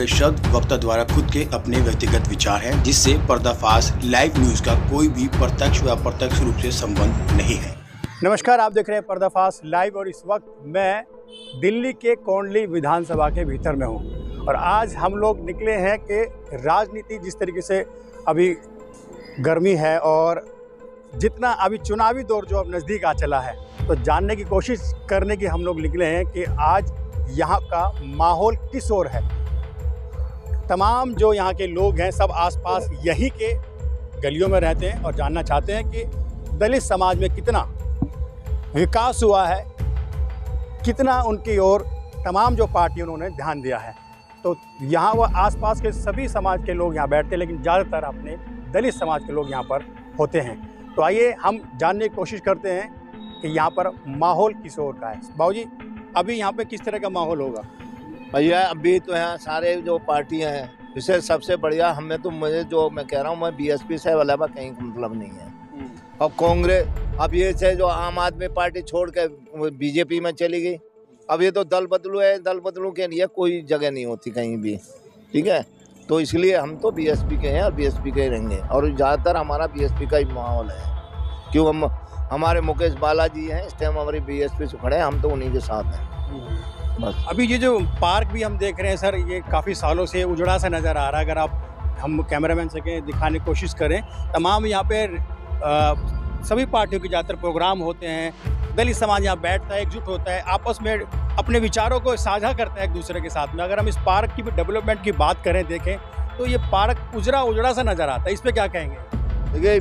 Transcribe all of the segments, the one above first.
गए शब्द वक्ता द्वारा खुद के अपने व्यक्तिगत विचार हैं, जिससे पर्दाफाश लाइव न्यूज का कोई भी प्रत्यक्ष व अप्रत्यक्ष रूप से संबंध नहीं है। नमस्कार, आप देख रहे हैं पर्दाफाश लाइव और इस वक्त मैं दिल्ली के कोंडली विधानसभा के भीतर में हूं और आज हम लोग निकले हैं कि राजनीति जिस तरीके से अभी गर्मी है और जितना अभी चुनावी दौर जो अब नज़दीक आ चला है, तो जानने की कोशिश करने की हम लोग निकले हैं कि आज यहाँ का माहौल किस ओर है। तमाम जो यहाँ के लोग हैं सब आसपास यहीं के गलियों में रहते हैं और जानना चाहते हैं कि दलित समाज में कितना विकास हुआ है, कितना उनकी ओर तमाम जो पार्टी उन्होंने ध्यान दिया है। तो यहाँ वह आसपास के सभी समाज के लोग यहाँ बैठते हैं, लेकिन ज़्यादातर अपने दलित समाज के लोग यहाँ पर होते हैं। तो आइए हम जानने की कोशिश करते हैं कि यहाँ पर माहौल किस ओर का है। बाबूजी, अभी यहाँ पे किस तरह का माहौल होगा? भैया अभी तो यहाँ सारे जो पार्टियाँ हैं, इससे सबसे बढ़िया हमें तो मैं कह रहा हूँ, मैं बीएसपी से अलावा कहीं का मतलब नहीं है। अब कांग्रेस अब ये से जो आम आदमी पार्टी छोड़ के बीजेपी में चली गई, अब ये तो दल बदलू है, दल बदलू के लिए कोई जगह नहीं होती कहीं भी, ठीक है। तो इसलिए हम तो बीएसपी के हैं और बीएसपी के ही रहेंगे और ज़्यादातर हमारा बीएसपी का ही माहौल है, क्यों हम हमारे मुकेश बालाजी हैं, इस टाइम हमारी बीएसपी से खड़े हैं, हम तो उन्हीं के साथ हैं बस। अभी ये जो पार्क भी हम देख रहे हैं सर, ये काफ़ी सालों से उजड़ा सा नज़र आ रहा है। अगर आप हम कैमरामैन से कहें दिखाने की कोशिश करें, तमाम यहाँ पे सभी पार्टियों के ज़्यादातर प्रोग्राम होते हैं, दलित समाज यहाँ बैठता है, एकजुट होता है, आपस में अपने विचारों को साझा करता है एक दूसरे के साथ में। अगर हम इस पार्क की भी डेवलपमेंट की बात करें, देखें तो ये पार्क उजड़ा सा नज़र आता है, इस पर क्या कहेंगे? देखिए,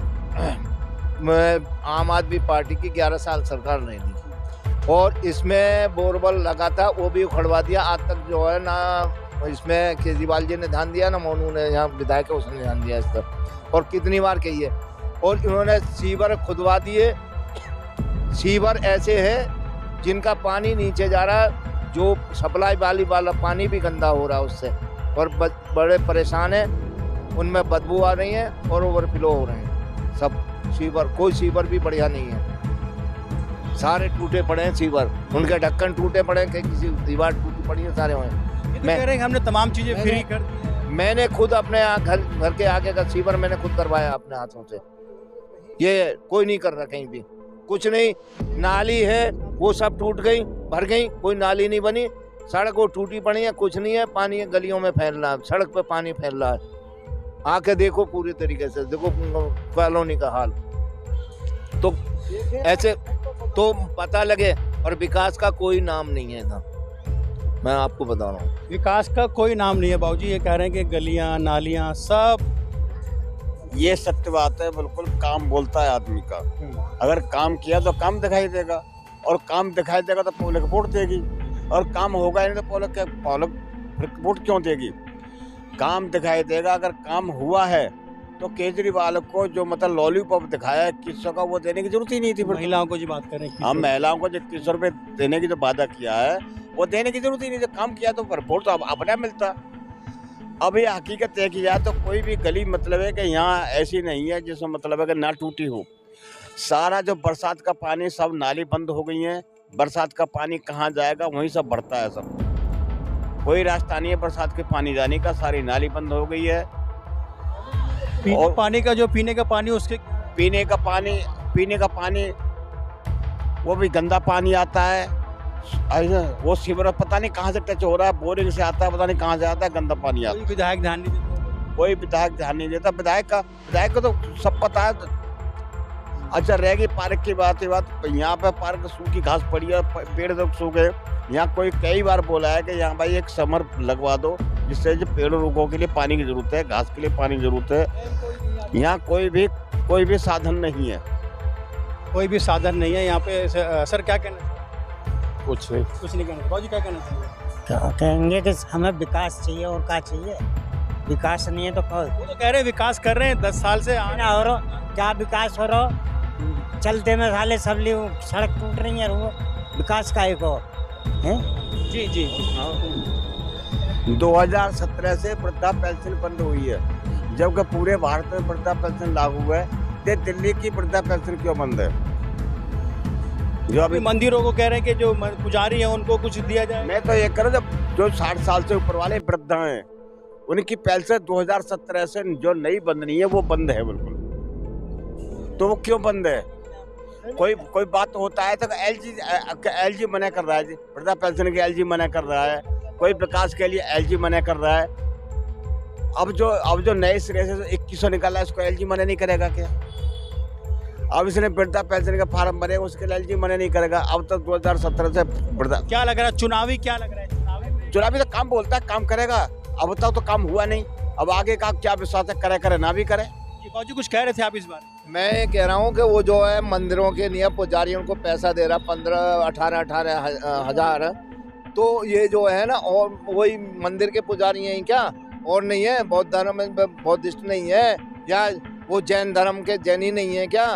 आम आदमी पार्टी की 11 साल सरकार नहीं थी और इसमें बोरवेल लगा था, वो भी उखड़वा दिया। आज तक जो है ना इसमें केजरीवाल जी ने ध्यान दिया, ना मोनू ने, यहाँ विधायक है उसने ध्यान दिया इस पर, और कितनी बार कही है। और इन्होंने सीवर खुदवा दिए। सीवर ऐसे है जिनका पानी नीचे जा रहा है, जो सप्लाई वाला पानी भी गंदा हो रहा है उससे, और बड़े परेशान हैं, उनमें बदबू आ रही है और ओवरफ्लो हो रहे हैं सब सीवर। कोई सीवर भी बढ़िया नहीं है, सारे टूटे पड़े हैं सीवर, उनके ढक्कन टूटे पड़े हैं, किसी दीवार टूटी पड़ी है, सारे हैं। मैं कह रहे हैं हमने तमाम चीज़ें फ्री कर दी। मैंने खुद अपने घर के आगे का सीवर मैंने खुद करवाया अपने हाथों से। ये कोई नहीं कर रहा कहीं भी, कुछ नहीं। नाली है वो सब टूट गई, भर गई, कोई नाली नहीं बनी। सड़क वो टूटी पड़ी है, कुछ नहीं है, पानी गलियों में फैल रहा है, सड़क पे पानी फैल रहा है। आके देखो पूरी तरीके से, देखो कॉलोनी का हाल, तो ऐसे तो पता लगे। और विकास का कोई नाम नहीं है इधर, मैं आपको बता रहा हूँ, विकास का कोई नाम नहीं है। बाबूजी ये कह रहे हैं कि गलियाँ नालियाँ सब। ये सत्य बात है, बिल्कुल। काम बोलता है आदमी का, अगर काम किया तो काम दिखाई देगा, और काम दिखाई देगा तो पब्लिक वोट देगी, और काम होगा नहीं तो पब्लिक वोट क्यों देगी? काम दिखाई देगा। अगर काम हुआ है तो केजरीवाल को जो मतलब लॉलीपॉप दिखाया है 2100 का, वो देने की जरूरत ही नहीं थी। महिलाओं को जो बात करें, हम महिलाओं को जो 2100 रुपये देने की जो वादा किया है, वो देने की जरूरत ही नहीं थी। काम किया तो वोट तो अपना मिलता। अब ये हकीकत है कि या तो कोई भी गली मतलब है कि यहाँ ऐसी नहीं है जिसमें मतलब है कि ना टूटी हो। सारा जो बरसात का पानी, सब नाली बंद हो गई हैं। बरसात का पानी कहाँ जाएगा, वहीं सब बढ़ता है सब, कोई रास्ता नहीं है बरसात के पानी जाने का, सारी नाली बंद हो गई है। और पानी का जो पीने का पानी, उसके पीने का पानी वो भी गंदा पानी आता है। वो सीवर पता नहीं कहाँ से टच हो रहा है, बोरिंग से आता है, पता नहीं कहाँ से आता है, गंदा पानी आता है। विधायक ध्यान नहीं देता, कोई विधायक ध्यान नहीं देता। विधायक को तो सब पता है। अच्छा, रहेगी पार्क की बात, यहाँ पे पार्क सूखी घास पड़ी है, पेड़ तो सूखे। यहाँ कोई कई बार बोला है कि यहाँ भाई एक समर लगवा दो, जिससे जो पेड़ रोगों के लिए पानी की जरूरत है, घास के लिए पानी की जरूरत है। यहाँ कोई भी साधन नहीं है, कोई भी साधन नहीं है यहाँ पे। सर क्या कहना? कुछ नहीं कहना। बाबूजी क्या कहना चाहिए? क्या कहेंगे कि हमें विकास चाहिए, और क्या चाहिए? विकास नहीं है तो वो तो कह रहे हैं विकास कर रहे हैं 10 साल से। ना हो रहा, क्या विकास हो रहा? चलते में साले सब लोग सड़क टूट रही है, वो विकास का एक और है। जी जी, 2017 से वृद्धा पेंशन बंद हुई है, जबकि पूरे भारत में वृद्धा पेंशन लागू है। ये दिल्ली की वृद्धा पेंशन क्यों बंद है? जो अभी मंदिरों को कह रहे हैं कि जो पुजारी हैं उनको कुछ दिया जाए। मैं तो ये कह रहा हूं, जो 60 साल से ऊपर वाले वृद्ध हैं उनकी पेंशन 2017 से जो नई बंद नहीं है वो बंद है बिल्कुल। तो वो क्यों बंद है? कोई बात होता है तो एलजी मना कर रहा है जी, वृद्धा पेंशन के एलजी मना कर रहा है, कोई विकास के लिए एलजी मना कर रहा है। अब जो नए सिरे से 2100 निकाला है उसको एलजी मना नहीं करेगा क्या? अब इसने वृद्धा पेंशन का फार्म भरे उसके लिए एलजी मना नहीं करेगा। अब तक 2017 से वृद्धा क्या लग रहा है चुनावी, क्या लग रहा है चुनावी तो काम बोलता है काम करेगा, अब तक तो काम हुआ नहीं। अब आगे का क्या विश्वास है, करे ना भी करे। बाबू कुछ कह रहे थे आप इस बार? मैं कह रहा हूँ कि वो जो है मंदिरों के नियम पुजारियों को पैसा दे रहा 15-18 हजार, तो ये जो है ना और वही मंदिर के पुजारी हैं क्या और नहीं है? बौद्ध धर्म में बौद्धिस्ट नहीं है या वो जैन धर्म के जैनी नहीं है क्या,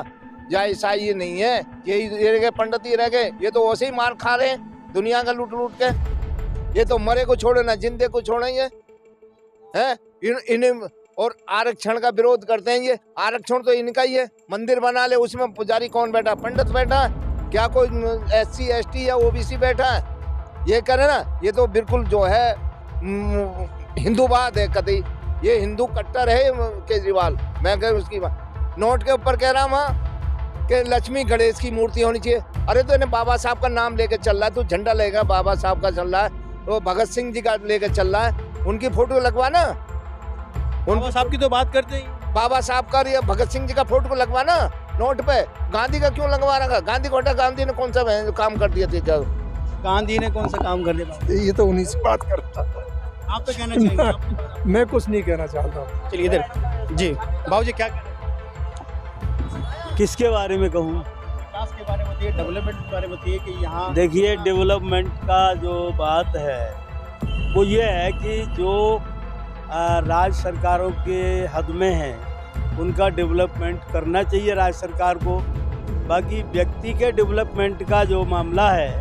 या ईसाई नहीं है? ये के पंडित ही रह गए, ये तो वैसे ही मार खा रहे हैं दुनिया का लूट के। ये तो मरे को छोड़े ना जिंदे को छोड़ेंगे हैं इन्हें। और आरक्षण का विरोध करते हैं, ये आरक्षण तो इनका ही है। मंदिर बना ले उसमें पुजारी कौन बैठा? पंडित बैठा है क्या? कोई SC ST या OBC बैठा है? ये करे ना, ये तो बिल्कुल जो है हिंदूवाद है कतई। ये हिंदू कट्टर है केजरीवाल। मैं कह उसकी बात नोट के ऊपर कह रहा हूँ कि लक्ष्मी गणेश की मूर्ति होनी चाहिए। अरे तो इन्हें बाबा साहब का नाम लेके चल रहा है, तू झंडा लेगा बाबा साहब का चल रहा है, तो भगत सिंह जी का लेके चल रहा है, उनकी फोटो लगवाना। बाबा साहब की तो बात करते ही, बाबा साहब का या भगत सिंह जी का फोटो लगवाना नोट पे। गांधी का क्यों लगवा रखा? गांधी को हटा, गांधी ने कौन सा काम कर दिया था? गांधी ने कौन सा काम कर दिया? ये तो उन्हीं से बात करता। आप तो कहना चाहिए। मैं कुछ नहीं कहना चाहता। चलिए इधर जी, बाबू जी क्या किसके बारे में कहूँ? विकास के बारे में बताइए, डेवलपमेंट के बारे में बताइए कि यहाँ देखिए, डेवलपमेंट का जो बात है वो ये है कि जो राज्य सरकारों के हद में है उनका डेवलपमेंट करना चाहिए राज्य सरकार को। बाकी व्यक्ति के डेवलपमेंट का जो मामला है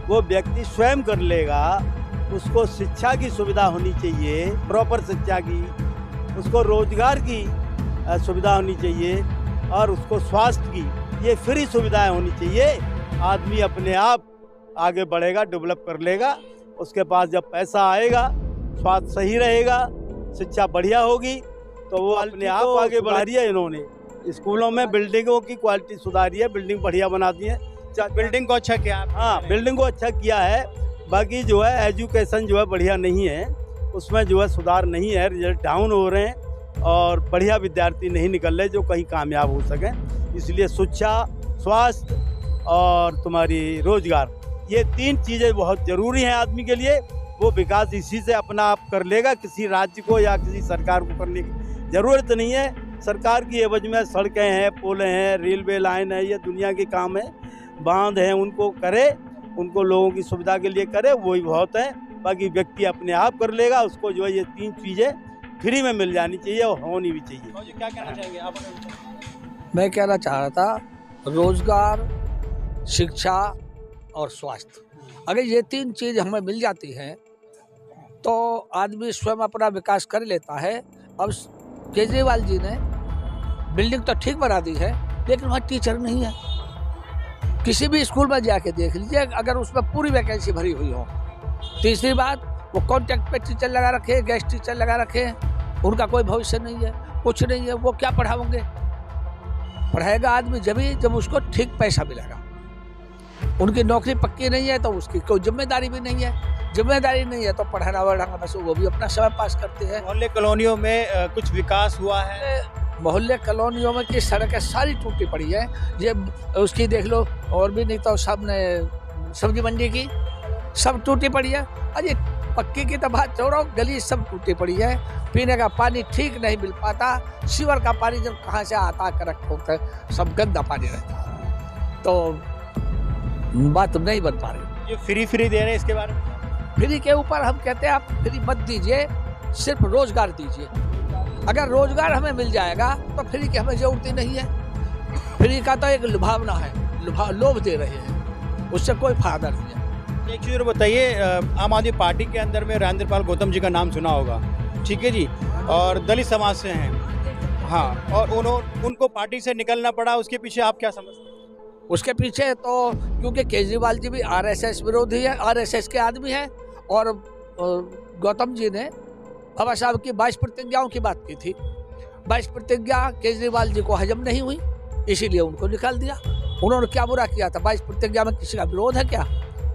वो व्यक्ति स्वयं कर लेगा। उसको शिक्षा की सुविधा होनी चाहिए, प्रॉपर शिक्षा की, उसको रोजगार की सुविधा होनी चाहिए और उसको स्वास्थ्य की, ये फ्री सुविधाएं होनी चाहिए। आदमी अपने आप आगे बढ़ेगा, डेवलप कर लेगा। उसके पास जब पैसा आएगा, स्वास्थ्य सही रहेगा, शिक्षा बढ़िया होगी, तो वो अपने आप आगे बढ़ा रही है। इन्होंने स्कूलों में बिल्डिंगों की क्वालिटी सुधारी है, बिल्डिंग बढ़िया बना दी है। बिल्डिंग को अच्छा किया? हाँ, बिल्डिंग को अच्छा किया है। बाकी जो है एजुकेशन जो है बढ़िया नहीं है, उसमें जो है सुधार नहीं है, रिजल्ट डाउन हो रहे हैं और बढ़िया विद्यार्थी नहीं निकल रहे जो कहीं कामयाब हो सकें। इसलिए शिक्षा, स्वास्थ्य और तुम्हारी रोजगार, ये 3 चीज़ें बहुत ज़रूरी हैं आदमी के लिए। वो विकास इसी से अपना आप कर लेगा, किसी राज्य को या किसी सरकार को करने की ज़रूरत नहीं है। सरकार की एवज में सड़कें हैं, पुल हैं, रेलवे लाइन है, ये दुनिया के काम है। बांध हैं, उनको करे, उनको लोगों की सुविधा के लिए करे, वही बहुत है। बाकी व्यक्ति अपने आप कर लेगा। उसको जो है ये 3 चीज़ें फ्री में मिल जानी चाहिए और होनी भी चाहिए। क्या कहना चाहेंगे आप? मैं कहना चाह रहा था रोजगार, शिक्षा और स्वास्थ्य, अगर ये 3 चीज़ हमें मिल जाती हैं तो आदमी स्वयं अपना विकास कर लेता है। अब केजरीवाल जी ने बिल्डिंग तो ठीक बना दी है, लेकिन वहाँ टीचर नहीं है। किसी भी स्कूल में जाके देख लीजिए, अगर उसमें पूरी वैकेंसी भरी हुई हो। तीसरी बात, वो कॉन्ट्रैक्ट पे टीचर लगा रखे, गेस्ट टीचर लगा रखे, उनका कोई भविष्य नहीं है, कुछ नहीं है। वो क्या पढ़ाओगे? पढ़ाएगा आदमी जब उसको ठीक पैसा मिलेगा। उनकी नौकरी पक्की नहीं है तो उसकी कोई जिम्मेदारी भी नहीं है। जिम्मेदारी नहीं है तो पढ़ाना वढ़ाना, बस वो भी अपना समय पास करते हैं। मोहल्ले कॉलोनियों में कुछ विकास हुआ है? मोहल्ले कॉलोनियों में की सड़कें सारी टूटी पड़ी है। ये उसकी देख लो, और भी नहीं तो सामने सब्जी मंडी की सब टूटी पड़ी है। अरे पक्की की तो बात छोड़ो, गली सब टूटी पड़ी है। पीने का पानी ठीक नहीं मिल पाता। सीवर का पानी जब कहाँ से आता करेक्ट होता है, सब गंदा पानी रहता है। तो बात नहीं बन पा रही। ये फ्री दे रहे हैं, इसके बारे में? फ्री के ऊपर हम कहते हैं आप फ्री मत दीजिए, सिर्फ रोजगार दीजिए। अगर रोजगार हमें मिल जाएगा तो फ्री की हमें जरूरत ही नहीं है। फ्री का तो एक लुभावना है, लोभ दे रहे हैं, उससे कोई फायदा नहीं है। एक चीज़ बताइए, आम आदमी पार्टी के अंदर में राजेंद्र गौतम जी का नाम सुना होगा, ठीक है जी, और दलित समाज से हैं, हाँ, और उनको पार्टी से निकलना पड़ा, उसके पीछे आप क्या समझते हैं? उसके पीछे तो क्योंकि केजरीवाल जी भी RSS विरोधी है, RSS के आदमी हैं, और गौतम जी ने बाबा साहब की 22 प्रतिज्ञाओं की बात की थी। 22 प्रतिज्ञा केजरीवाल जी को हजम नहीं हुई, इसीलिए उनको निकाल दिया। उन्होंने क्या बुरा किया था? 22 प्रतिज्ञा में किसी का विरोध है क्या?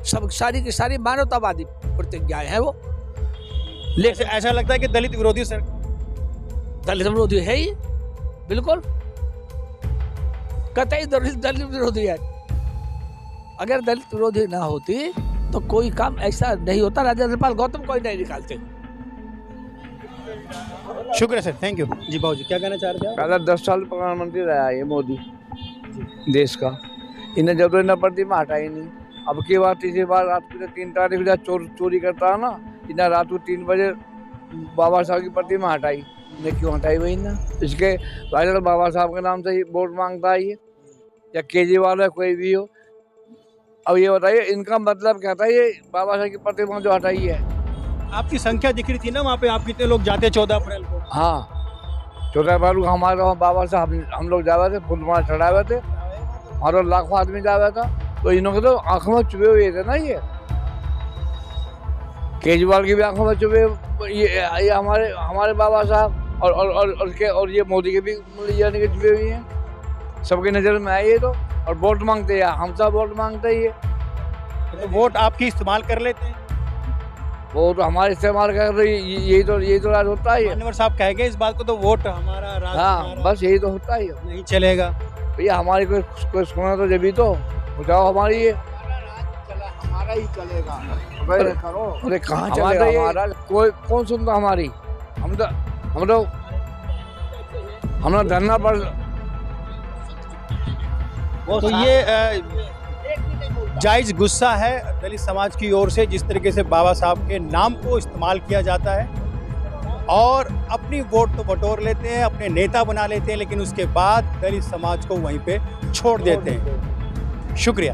सब सारी की सारी मानवतावादी प्रतिज्ञाएं हैं वो। लेकिन ऐसा लगता है कि दलित विरोधी सर दलित विरोधी है ही, बिल्कुल कतई दलित विरोधी है। अगर दलित विरोधी ना होती तो कोई काम ऐसा नहीं होता। राजेंद्र गौतम कोई नहीं निकालते। शुक्रिया सर, थैंक यू। जी बाबू जी क्या कहना चाह रहे थे? पहले 10 साल प्रधानमंत्री रहा ये मोदी देश का, इन्हें जब इन्हें प्रतिमा हटाई नहीं। अब की बार तीसरी बार रात को 3 तारीख चोरी करता है ना, इन्हें रात को 3 बजे बाबा साहब की प्रतिमा हटाई। इन्हें क्यों हटाई वही ना? इसके वायरल बाबा साहब के नाम से ही वोट मांगता है ये, या केजरीवाल है कोई भी हो। अब ये बताइए इनका मतलब क्या था? ये बाबा साहब की प्रतिमा जो हटाई है। आपकी संख्या दिख रही थी ना वहाँ पे, आप कितने लोग जाते 14 अप्रैल को? हाँ, 14 अप्रैल को हमारे वहाँ बाबा साहब हम लोग जा रहे थे, फुलमाला चढ़ा हुए थे और लाखों आदमी जा रहा था। तो इन्होंने तो आंखों में चुभे हुए थे ना, ये केजरीवाल की भी आंखों में चुभे, ये हमारे बाबा साहब और ये मोदी के भी यानी कि चुभे हुए हैं। सबकी नज़र में आए ये तो, और वोट मांगते हैं। हम सब वोट मांगते ही है, तो वोट आपकी इस्तेमाल कर लेते हैं? वो तो हमारे इस्तेमाल कर रही, यही तो राज होता है। मान्यवर साहब कहेंगे इस बात को, तो वोट हमारा राज हाँ, हमारा बस यही तो होता है। नहीं चलेगा भैया, हमारी कोई सुना तो जब भी तो हो जाओ हमारी ये हमारा ही चलेगा। अरे कहाँ चलेगा हमारा? कोई कौन सुनता हमारी? हम धरना पर। तो ये जायज गुस्सा है दलित समाज की ओर से, जिस तरीके से बाबा साहब के नाम को इस्तेमाल किया जाता है और अपनी वोट तो बटोर लेते हैं, अपने नेता बना लेते हैं, लेकिन उसके बाद दलित समाज को वहीं पे छोड़ देते हैं। शुक्रिया।